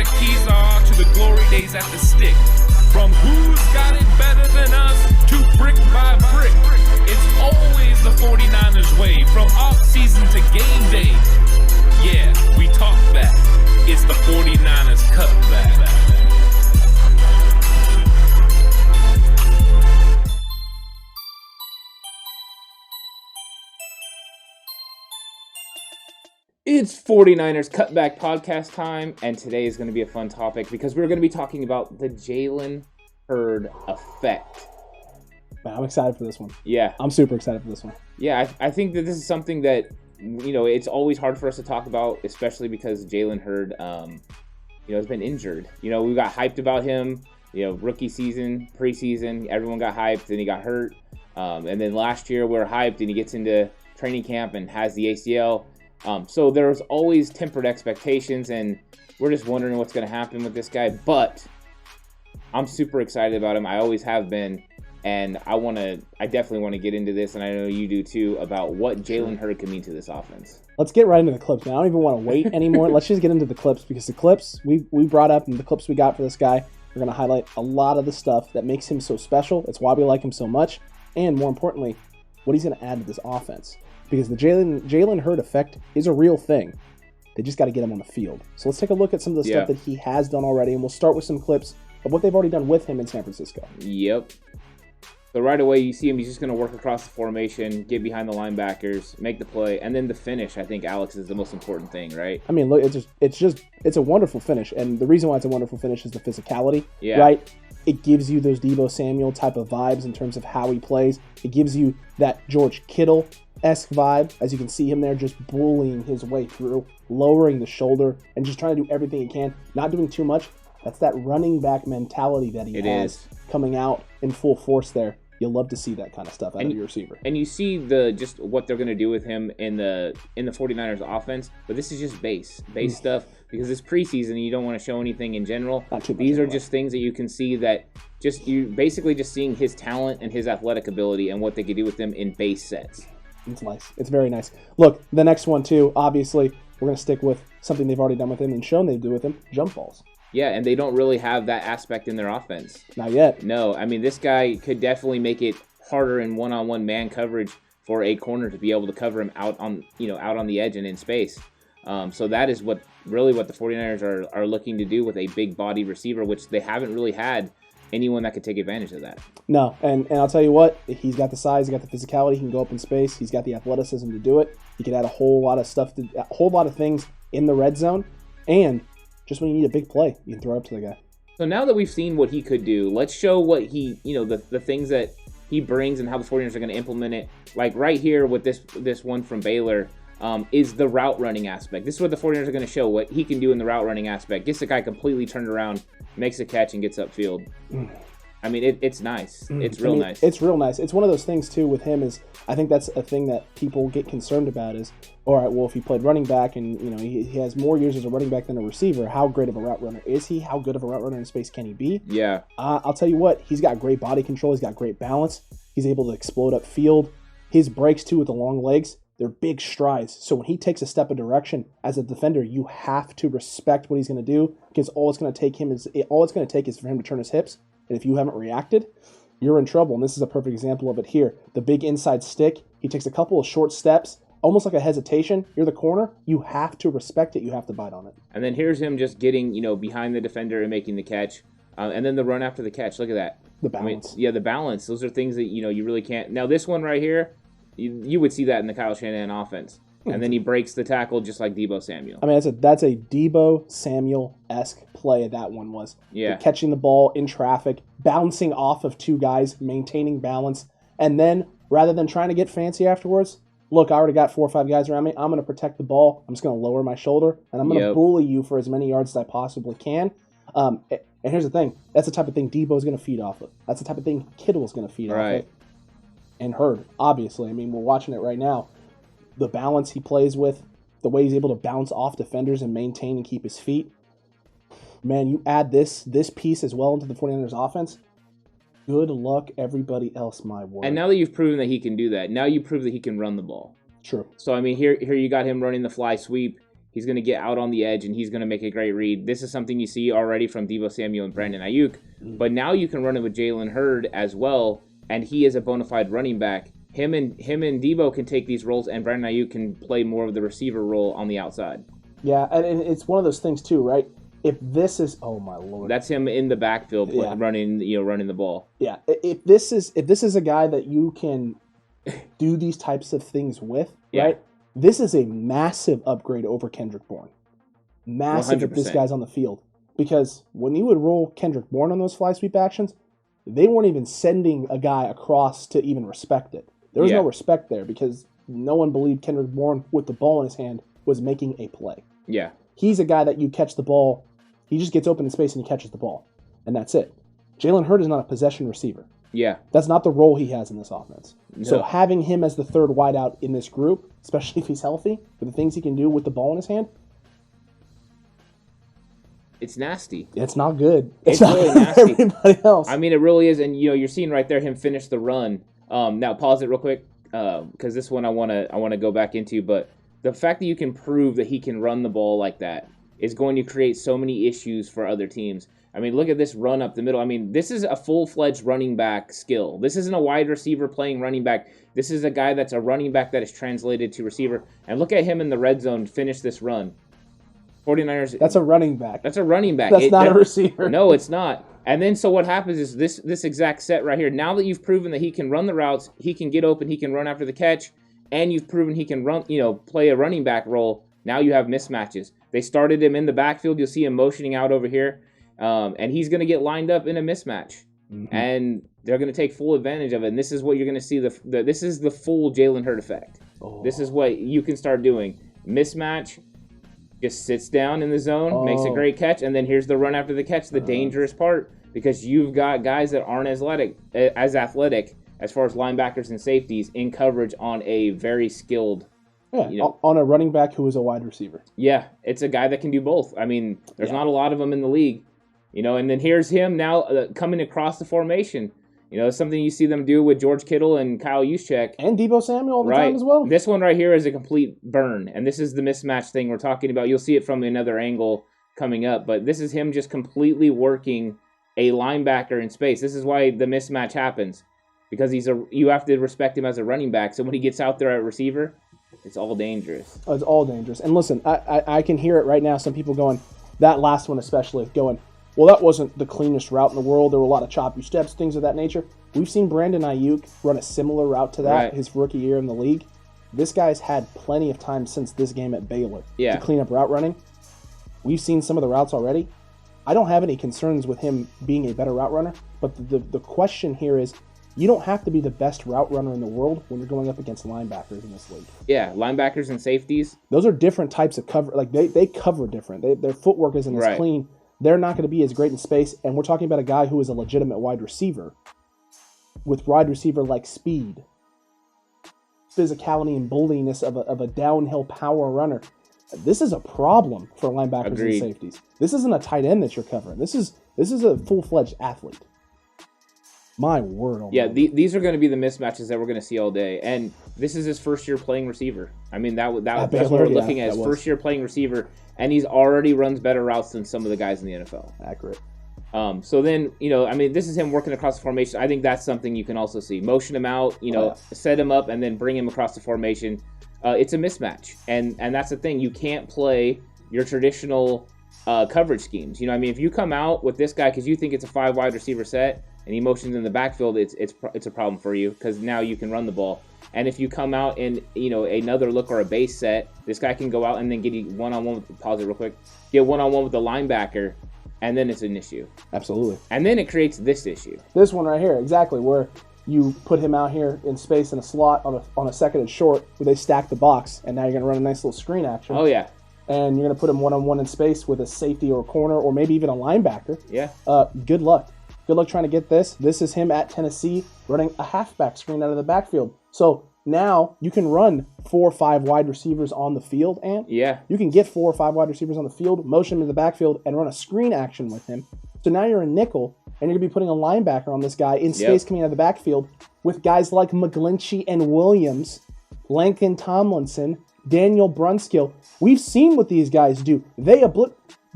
the keys are to the glory days at the stick. From who's got it better than us to brick by brick. It's always the 49ers way, from off-season to game day. Yeah, we talk back. It's the 49ers Cutback. It's 49ers Cutback Podcast time, and today is going to be a fun topic because we're going to be talking about the Jalen Hurd effect. Man, I'm excited for this one. Yeah. I'm super excited for this one. Yeah, I think that this is something that, it's always hard for us to talk about, especially because Jalen Hurd, has been injured. We got hyped about him, rookie season, preseason, everyone got hyped, then he got hurt. And then last year we were hyped, and he gets into training camp and has the ACL. So there's always tempered expectations, and we're just wondering what's going to happen with this guy. But I'm super excited about him. I always have been, and I definitely want to get into this, and I know you do too, about what Jalen Hurd can mean to this offense. Let's get right into the clips, man. I don't even want to wait anymore. Let's just get into the clips, because the clips we brought up and the clips we got for this guy, we're going to highlight a lot of the stuff that makes him so special. It's why we like him so much, and more importantly, what he's going to add to this offense. Because the Jalen Hurd effect is a real thing. They just got to get him on the field. So let's take a look at some of the stuff that he has done already, and we'll start with some clips of what they've already done with him in San Francisco. Yep. So right away, you see him, he's just going to work across the formation, get behind the linebackers, make the play, and then the finish, I think, Alex, is the most important thing, right? I mean, look, it's a wonderful finish, and the reason why it's a wonderful finish is the physicality, yeah. Right? It gives you those Deebo Samuel type of vibes in terms of how he plays. It gives you that George Kittle-esque vibe, as you can see him there just bullying his way through, lowering the shoulder, and just trying to do everything he can, not doing too much. That's that running back mentality that he has coming out in full force there. You'll love to see that kind of stuff out of your receiver. And you see just what they're going to do with him in the 49ers offense, but this is just base stuff, because it's preseason, you don't want to show anything in general. These are just things that you can see that you basically just seeing his talent and his athletic ability and what they could do with them in base sets. It's nice. It's very nice. Look, the next one too, obviously, we're going to stick with something they've already done with him and shown they do with him, jump balls. Yeah, and they don't really have that aspect in their offense. Not yet. No, I mean, this guy could definitely make it harder in one-on-one man coverage for a corner to be able to cover him out on the edge and in space. So that is what the 49ers are looking to do with a big body receiver, which they haven't really had anyone that could take advantage of that. No, and I'll tell you what, he's got the size, he's got the physicality, he can go up in space, he's got the athleticism to do it. He can add a whole lot of things in the red zone, and just when you need a big play, you can throw it up to the guy. So now that we've seen what he could do, let's show what he, the things that he brings and how the 49ers are going to implement it. Like right here with this one from Baylor is the route running aspect. This is what the 49ers are going to show, what he can do in the route running aspect. Gets the guy completely turned around, makes a catch, and gets upfield. I mean, it's nice. It's real nice. It's real nice. It's one of those things, too, with him is, I think that's a thing that people get concerned about is, all right, well, if he played running back and, he has more years as a running back than a receiver, how great of a route runner is he? How good of a route runner in space can he be? Yeah. I'll tell you what, he's got great body control. He's got great balance. He's able to explode upfield. His breaks, too, with the long legs, they're big strides. So when he takes a step of direction as a defender, you have to respect what he's going to do, because all it's going to take is for him to turn his hips. And if you haven't reacted, you're in trouble. And this is a perfect example of it here. The big inside stick, he takes a couple of short steps, almost like a hesitation. You're the corner. You have to respect it. You have to bite on it. And then here's him just getting, behind the defender and making the catch. And then the run after the catch. Look at that. The balance. The balance. Those are things that, you really can't. Now, this one right here, you would see that in the Kyle Shanahan offense. And then he breaks the tackle just like Deebo Samuel. I mean, that's a Deebo Samuel-esque play that one was. Yeah. The catching the ball in traffic, bouncing off of two guys, maintaining balance, and then rather than trying to get fancy afterwards, look, I already got 4 or 5 guys around me. I'm going to protect the ball. I'm just going to lower my shoulder, and I'm going to bully you for as many yards as I possibly can. And here's the thing. That's the type of thing Deebo is going to feed off of. That's the type of thing Kittle is going to feed off of. And Hurd, obviously. I mean, we're watching it right now. The balance he plays with, the way he's able to bounce off defenders and maintain and keep his feet. Man, you add this piece as well into the 49ers offense, good luck everybody else, my word. And now that you've proven that he can do that, now you prove that he can run the ball. True. So, I mean, here you got him running the fly sweep. He's going to get out on the edge, and he's going to make a great read. This is something you see already from Deebo Samuel and Brandon Ayuk. But now you can run it with Jalen Hurd as well, and he is a bona fide running back. Him and Deebo can take these roles, and Brandon Ayuk can play more of the receiver role on the outside. Yeah, and it's one of those things too, right? If this is, oh my Lord, that's him in the backfield running the ball. Yeah, if this is a guy that you can do these types of things with, right? This is a massive upgrade over Kendrick Bourne. Massive 100%. If this guy's on the field. Because when you would roll Kendrick Bourne on those fly sweep actions, they weren't even sending a guy across to even respect it. There was no respect there because no one believed Kendrick Bourne with the ball in his hand was making a play. Yeah. He's a guy that you catch the ball, he just gets open in space and he catches the ball. And that's it. Jalen Hurd is not a possession receiver. Yeah. That's not the role he has in this offense. No. So having him as the third wideout in this group, especially if he's healthy, with the things he can do with the ball in his hand, it's nasty. It's not good. It's really nasty. Everybody else. I mean, it really is. And you're seeing right there him finish the run. Now pause it real quick because this one I want to go back into. But the fact that you can prove that he can run the ball like that is going to create so many issues for other teams. I mean, look at this run up the middle. I mean, this is a full-fledged running back skill. This isn't a wide receiver playing running back. This is a guy that's a running back that is translated to receiver. And look at him in the red zone finish this run. 49ers. That's a running back. That's a running back. That's not a receiver. No, it's not. And then so what happens is this exact set right here. Now that you've proven that he can run the routes, he can get open, he can run after the catch, and you've proven he can run, play a running back role, now you have mismatches. They started him in the backfield. You'll see him motioning out over here. And he's going to get lined up in a mismatch. Mm-hmm. And they're going to take full advantage of it. And this is what you're going to see. This is the full Jalen Hurd effect. Oh. This is what you can start doing. Mismatch, just sits down in the zone, makes a great catch, and then here's the run after the catch, the dangerous part, because you've got guys that aren't as athletic as far as linebackers and safeties in coverage on a very skilled on a running back who is a wide receiver. Yeah, it's a guy that can do both. I mean, there's not a lot of them in the league. And then here's him now coming across the formation. It's something you see them do with George Kittle and Kyle Juszczyk. And Deebo Samuel all the time as well. This one right here is a complete burn, and this is the mismatch thing we're talking about. You'll see it from another angle coming up, but this is him just completely working a linebacker in space. This is why the mismatch happens, because you have to respect him as a running back, so when he gets out there at receiver, it's all dangerous. Oh, it's all dangerous. And listen, I can hear it right now, some people going, that last one especially, going, well, that wasn't the cleanest route in the world. There were a lot of choppy steps, things of that nature. We've seen Brandon Ayuk run a similar route to that his rookie year in the league. This guy's had plenty of time since this game at Baylor to clean up route running. We've seen some of the routes already. I don't have any concerns with him being a better route runner, but the question here is, you don't have to be the best route runner in the world when you're going up against linebackers in this league. Yeah, linebackers and safeties. Those are different types of cover. Like they cover different. Their footwork isn't as clean. They're not going to be as great in space, and we're talking about a guy who is a legitimate wide receiver with wide receiver-like speed, physicality, and bulliness of a downhill power runner. This is a problem for linebackers and safeties. This isn't a tight end that you're covering. This is a full-fledged athlete. My word. Oh yeah, these are going to be the mismatches that we're going to see all day, and this is his first year playing receiver. I mean, that's what we're looking at. His first year playing receiver. And he's already runs better routes than some of the guys in the NFL. Accurate. So then, this is him working across the formation. I think that's something you can also see. Motion him out, set him up, and then bring him across the formation. It's a mismatch. And that's the thing. You can't play your traditional coverage schemes. If you come out with this guy because you think it's a 5 wide receiver set and he motions in the backfield, it's a problem for you because now you can run the ball. And if you come out in, another look or a base set, this guy can go out and then get one-on-one with, pause it real quick, get one-on-one with the linebacker, and then it's an issue. Absolutely. And then it creates this issue. This one right here, exactly, where you put him out here in space in a slot on a second and short where they stack the box, and now you're going to run a nice little screen action. Oh, yeah. And you're going to put him one-on-one in space with a safety or a corner or maybe even a linebacker. Yeah. Good luck. Good luck trying to get this. This is him at Tennessee running a halfback screen out of the backfield. So now you can run 4 or 5 wide receivers on the field, and you can get 4 or 5 wide receivers on the field, motion him in the backfield, and run a screen action with him. So now you're a nickel, and you're going to be putting a linebacker on this guy in space coming out of the backfield with guys like McGlinchey and Williams, Lincoln Tomlinson, Daniel Brunskill. We've seen what these guys do.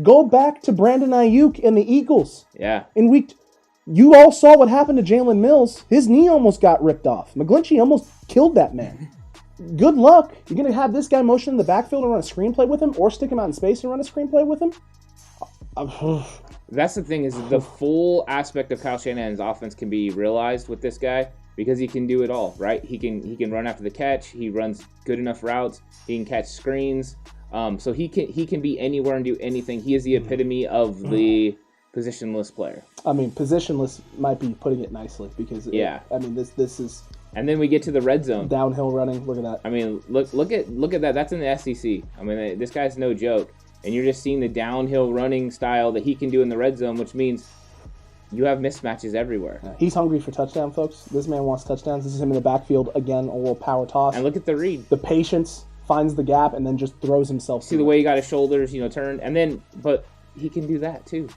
Go back to Brandon Ayuk and the Eagles. Yeah. You all saw what happened to Jalen Mills. His knee almost got ripped off. McGlinchey almost killed that man. Good luck. You're going to have this guy motion in the backfield and run a screenplay with him, or stick him out in space and run a screenplay with him? That's the thing, is the full aspect of Kyle Shanahan's offense can be realized with this guy because he can do it all, right? He can run after the catch. He runs good enough routes. He can catch screens. So he can be anywhere and do anything. He is the epitome of the positionless player. I mean, positionless might be putting it nicely because this is. And then we get to the red zone. Downhill running. Look at that. I mean, look at that. That's in the SEC. I mean, this guy's no joke. And you're just seeing the downhill running style that he can do in the red zone, which means you have mismatches everywhere. He's hungry for touchdown, folks. This man wants touchdowns. This is him in the backfield. Again, a little power toss. And look at the read. The patience, finds the gap, and then just throws himself. See the way he got his shoulders, turned. And then, but he can do that too.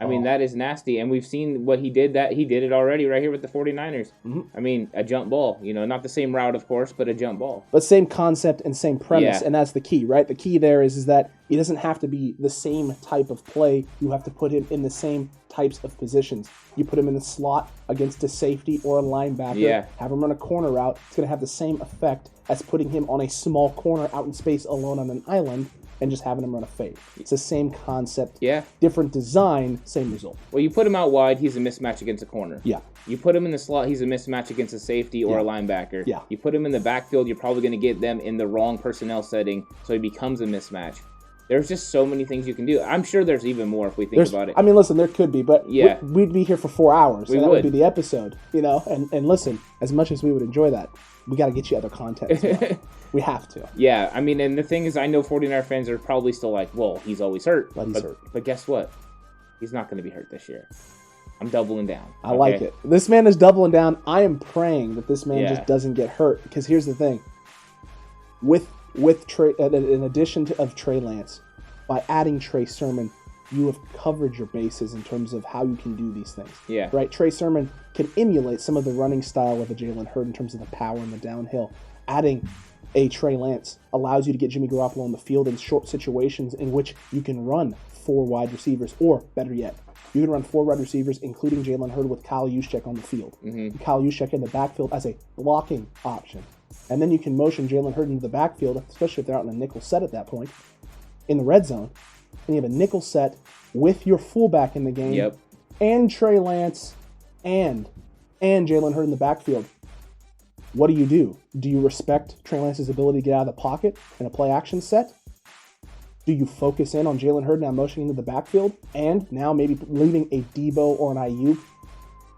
I mean, that is nasty. And we've seen what he did. He did it already right here with the 49ers. Mm-hmm. I mean, a jump ball. Not the same route, of course, but a jump ball. But same concept and same premise. Yeah. And that's the key, right? The key there is that he doesn't have to be the same type of play. You have to put him in the same types of positions. You put him in the slot against a safety or a linebacker. Yeah. Have him run a corner route. It's going to have the same effect as putting him on a small corner out in space alone on an island and just having him run a fade. It's the same concept. Yeah. Different design, same result. Well, you put him out wide, he's a mismatch against a corner. Yeah. You put him in the slot, he's a mismatch against a safety or a linebacker. Yeah. You put him in the backfield, you're probably going to get them in the wrong personnel setting, so he becomes a mismatch. There's just so many things you can do. I'm sure there's even more if we think about it. I mean, listen, there could be, but we'd be here for 4 hours. That would be the episode, And listen, as much as we would enjoy that, we got to get you other content as well. We have to. Yeah, I mean, and the thing is, I know 49er fans are probably still like, well, he's always hurt. But he's hurt. But guess what? He's not going to be hurt this year. I'm doubling down. I like it. This man is doubling down. I am praying that this man just doesn't get hurt, because here's the thing. With Trey, in addition of Trey Lance, by adding Trey Sermon, you have covered your bases in terms of how you can do these things. Yeah. Right? Trey Sermon can emulate some of the running style of a Jalen Hurd in terms of the power and the downhill. Adding a Trey Lance allows you to get Jimmy Garoppolo on the field in short situations in which you can run 4 wide receivers, or better yet, you can run 4 wide receivers, including Jalen Hurd, with Kyle Juszczyk on the field. Mm-hmm. Kyle Juszczyk in the backfield as a blocking option. And then you can motion Jalen Hurd into the backfield, especially if they're out in a nickel set at that point, in the red zone. And you have a nickel set with your fullback in the game, and Trey Lance, and Jalen Hurd in the backfield. What do? Do you respect Trey Lance's ability to get out of the pocket in a play action set? Do you focus in on Jalen Hurd now motioning into the backfield, and now maybe leaving a Debo or an Ayuk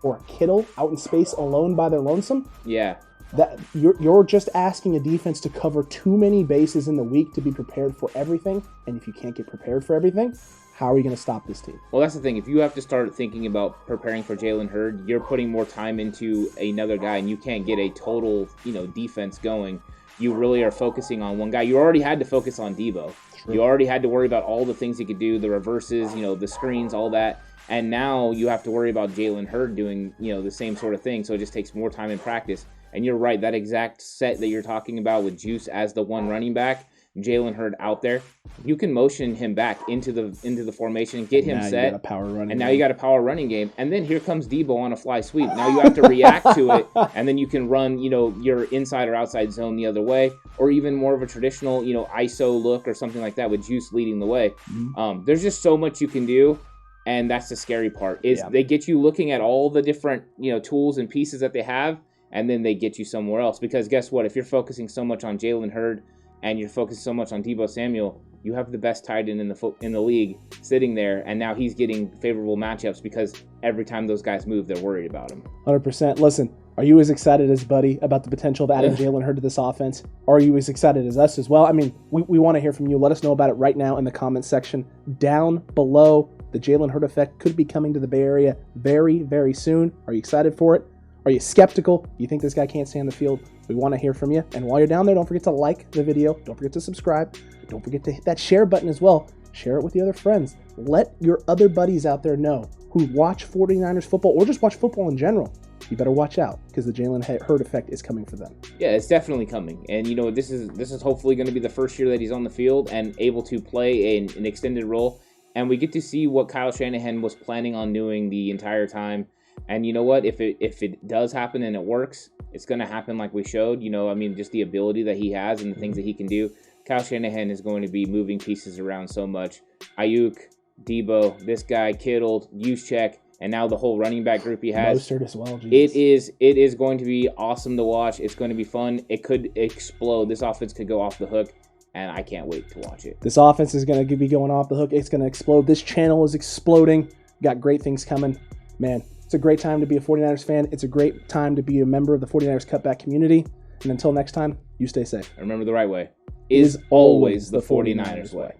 or a Kittle out in space alone by their lonesome? Yeah. That you're just asking a defense to cover too many bases in the week to be prepared for everything. And if you can't get prepared for everything, how are you going to stop this team? Well, that's the thing. If you have to start thinking about preparing for Jalen Hurd, you're putting more time into another guy, and you can't get a total, defense going. You really are focusing on one guy. You already had to focus on Debo. True. You already had to worry about all the things he could do, the reverses, the screens, all that. And now you have to worry about Jalen Hurd doing, the same sort of thing. So it just takes more time in practice. And you're right, that exact set that you're talking about with Juice as the one running back, Jalen Hurd out there, you can motion him back into the formation, get him set, and now you got a power running game. And then here comes Debo on a fly sweep. Now you have to react to it, and then you can run, your inside or outside zone the other way, or even more of a traditional, ISO look or something like that with Juice leading the way. Mm-hmm. There's just so much you can do. And that's the scary part, is they get you looking at all the different, tools and pieces that they have, and then they get you somewhere else. Because guess what? If you're focusing so much on Jalen Hurd and you're focusing so much on Deebo Samuel, you have the best tight end in the league sitting there, and now he's getting favorable matchups because every time those guys move, they're worried about him. 100%. Listen, are you as excited as Buddy about the potential of adding Jalen Hurd to this offense? Or are you as excited as us as well? I mean, we want to hear from you. Let us know about it right now in the comments section down below. The Jalen Hurd effect could be coming to the Bay Area very, very soon. Are you excited for it? Are you skeptical? You think this guy can't stay on the field? We want to hear from you. And while you're down there, don't forget to like the video. Don't forget to subscribe. Don't forget to hit that share button as well. Share it with the other friends. Let your other buddies out there know who watch 49ers football or just watch football in general. you better watch out because the Jalen Hurd effect is coming for them. Yeah, it's definitely coming. And, this is hopefully going to be the first year that he's on the field and able to play an extended role. And we get to see what Kyle Shanahan was planning on doing the entire time. And you know what? If it does happen and it works, it's going to happen like we showed. Just the ability that he has and the things that he can do. Kyle Shanahan is going to be moving pieces around so much. Ayuk, Debo, this guy, Kittle, Juszczyk, and now the whole running back group he has. Mostert as well. Jesus. It is going to be awesome to watch. It's going to be fun. It could explode. This offense could go off the hook, and I can't wait to watch it. This offense is going to be going off the hook. It's going to explode. This channel is exploding. Got great things coming. Man, it's a great time to be a 49ers fan. It's a great time to be a member of the 49ers Cutback community. And until next time, you stay safe. And remember, the right way is always the 49ers way.